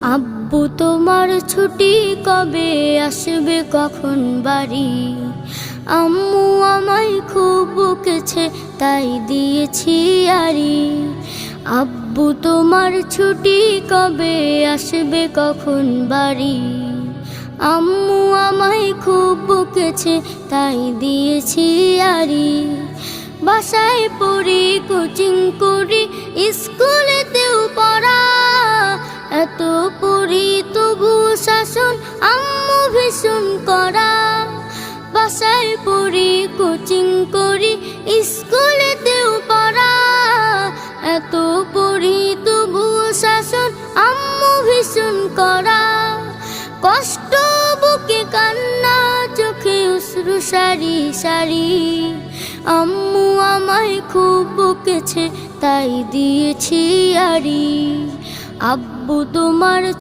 আব্বু তোমার ছুটি কবে আসবে কখন বাড়ি? আম্মু আমায় খুব বকেছে তাই দিয়েছি আড়ি। আব্বু তোমার ছুটি কবে আসবে কখন বাড়ি? আম্মু আমায় খুব বকেছে তাই দিয়েছি আড়ি। বাসায় পড়ি, কোচিং করি, স্কুলেতেও পড়া, এত পড়ি তবু শাসন আম্মু ভীষণ করা। বাসায় পড়ি, কোচিং করি, স্কুলেতেও পড়া, এত পড়ি তবু শাসন আম্মু ভীষণ করা। কষ্ট বুকে কান্না, চোখে অশ্রু সারি সারি। আম্মু আমায় খুব বকেছে তাই দিয়েছি আড়ি। আব্বু তোমার